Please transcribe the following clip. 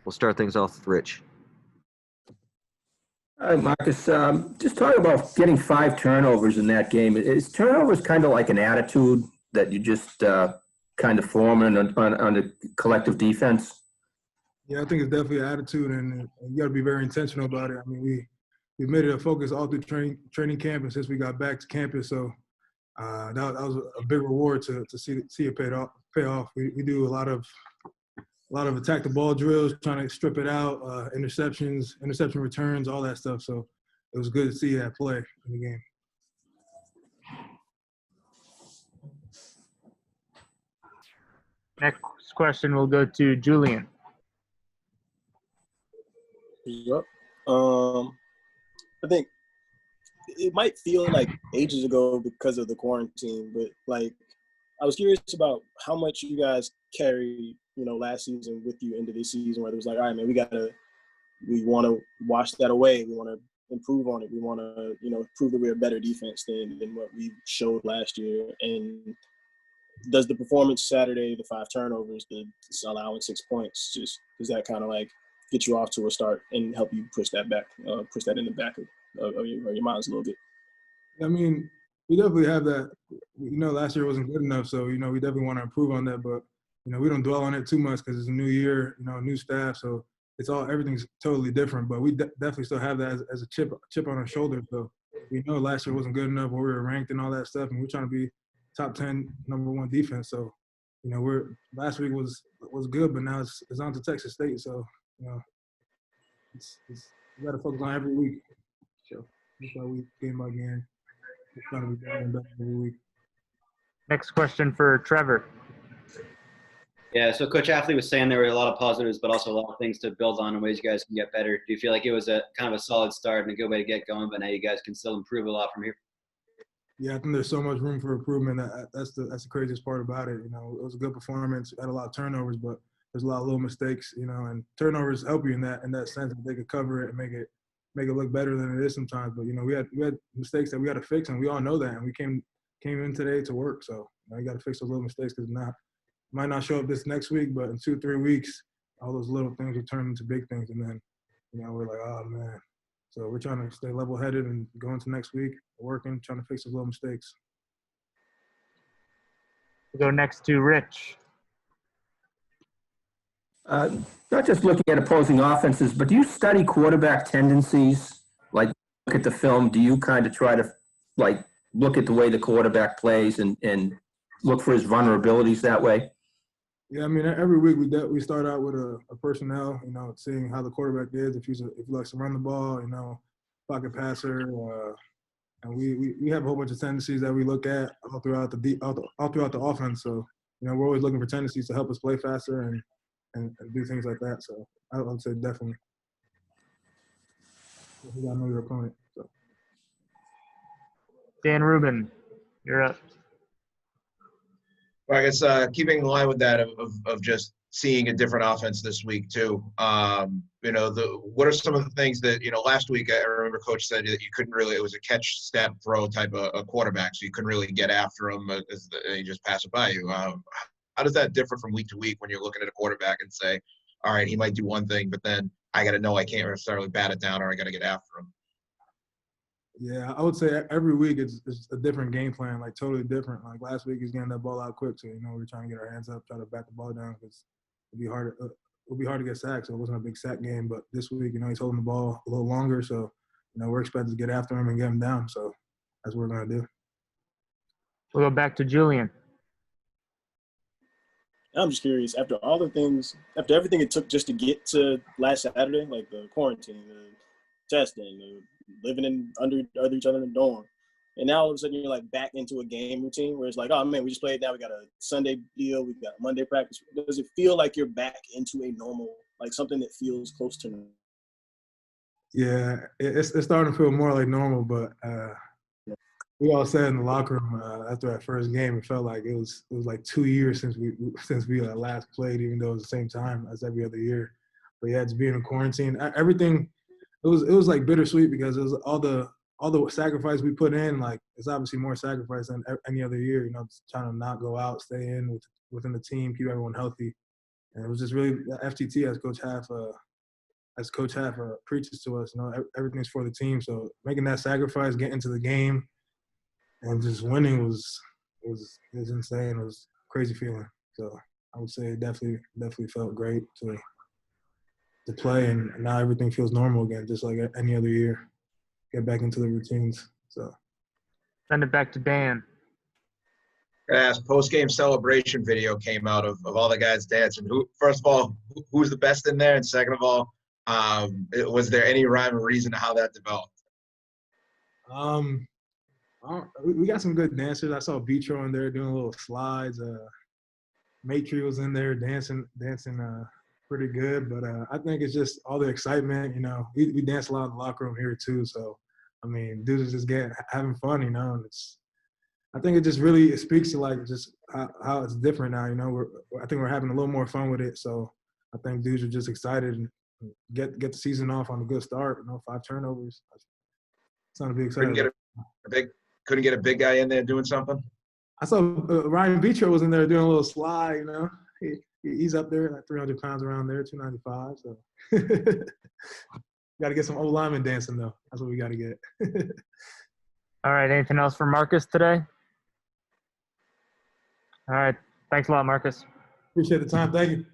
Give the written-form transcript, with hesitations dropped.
We'll start things off with Rich. Hi, Marcus. Just talking about getting 5 turnovers in that game. Is turnovers kind of like an attitude that you just kind of form on a collective defense? Yeah, I think it's definitely an attitude, and you got to be very intentional about it. I mean, we made it a focus all through training camp, and since we got back to campus, so that was a big reward to see it pay off. We do a lot of attack the ball drills, trying to strip it out, interception returns, all that stuff. So it was good to see that play in the game. Next question will go to Julian. Yep. I think it might feel like ages ago because of the quarantine, but like I was curious about how much you guys carry, last season with you into this season, where it was like, all right, man, we want to wash that away. We want to improve on it. We want to, prove that we're a better defense than what we showed last year. And does the performance Saturday, the 5 turnovers, the allowing 6 points, does that kind of like get you off to a start and help you push that in the back of your minds a little bit? I mean, we definitely have that. Last year wasn't good enough, so we definitely want to improve on that. But we don't dwell on it too much because it's a new year, new staff, so everything's totally different. But we definitely still have that as a chip on our shoulder. So we know last year wasn't good enough where we were ranked and all that stuff, and we're trying to be top 10, number 1 defense. So last week was good, but now it's on to Texas State. So we got to focus on every week. So that's why we game by game. We're trying to be better and better every week. Next question for Trevor. Yeah, so Coach Affley was saying there were a lot of positives, but also a lot of things to build on and ways you guys can get better. Do you feel like it was a kind of a solid start and a good way to get going, but now you guys can still improve a lot from here? Yeah, I think there's so much room for improvement. That's the craziest part about it. It was a good performance. Had a lot of turnovers, but there's a lot of little mistakes. And turnovers help you in that sense that they could cover it and make it look better than it is sometimes. But we had mistakes that we got to fix, and we all know that. And we came in today to work. So you got to fix those little mistakes because might not show up this next week, but in 2-3 weeks, all those little things will turn into big things, and then we're like, oh man. So we're trying to stay level-headed and go into next week, working, trying to fix those little mistakes. We'll go next to Rich. Not just looking at opposing offenses, but do you study quarterback tendencies? Like, look at the film. Do you kind of try to look at the way the quarterback plays and look for his vulnerabilities that way? Yeah, I mean, every week we start out with a personnel, seeing how the quarterback is, if he likes to run the ball, pocket passer, and we have a whole bunch of tendencies that we look at all throughout the offense. So we're always looking for tendencies to help us play faster and do things like that. So I would say definitely. You gotta know your opponent. So. Dan Rubin, you're up. Well, I guess keeping in line with that of just seeing a different offense this week too. What are some of the things that last week I remember Coach said that you couldn't really, it was a catch, step, throw type of a quarterback, so you couldn't really get after him as they just pass it by you. How does that differ from week to week when you're looking at a quarterback and say, all right, he might do one thing, but then I got to know I can't necessarily bat it down or I got to get after him? Yeah, I would say every week it's a different game plan, like totally different. Like last week, he's getting that ball out quick, so we're trying to get our hands up, try to bat the ball down because it'd be hard to get sacked. So it wasn't a big sack game, but this week, he's holding the ball a little longer, so we're expected to get after him and get him down. So that's what we're gonna do. We'll go back to Julian. I'm just curious, after everything it took just to get to last Saturday, like the quarantine, the testing, the living under each other in the dorm, and now all of a sudden you're like back into a game routine where it's like, oh man, we just played, now we got a Sunday deal, we've got a Monday practice. Does it feel like you're back into a normal, like something that feels close to normal? Yeah, it's starting to feel more like normal, but we all said in the locker room after that first game, it felt like it was like 2 years since we last played, even though it was the same time as every other year. But yeah, just being in quarantine, everything, it was like bittersweet because it was all the sacrifice we put in. Like it's obviously more sacrifice than any other year. Trying to not go out, stay in within the team, keep everyone healthy, And it was just really FTT as Coach Half preaches to us. You know, everything's for the team. So making that sacrifice, getting to the game, and just winning was insane. It was a crazy feeling. So I would say it definitely felt great to play, and now everything feels normal again, just like any other year. Get back into the routines. So Send it back to Dan. As post-game celebration video came out of all the guys dancing. First of all, who's the best in there? And second of all, was there any rhyme or reason to how that developed? We got some good dancers. I saw Vitro in there doing little slides. Matry was in there dancing pretty good. But I think it's just all the excitement. You know, we dance a lot in the locker room here too. So I mean, dudes are just having fun. You know, and I think it speaks to like just how it's different now. You know, I think we're having a little more fun with it. So I think dudes are just excited and get the season off on a good start. You know, 5 turnovers. It's not a big exciting. Couldn't get a big guy in there doing something. I saw Ryan Vitro was in there doing a little slide. You know, he's up there like 300 pounds around there, 295. So got to get some old linemen dancing though. That's what we got to get. All right. Anything else for Marcus today? All right. Thanks a lot, Marcus. Appreciate the time. Thank you.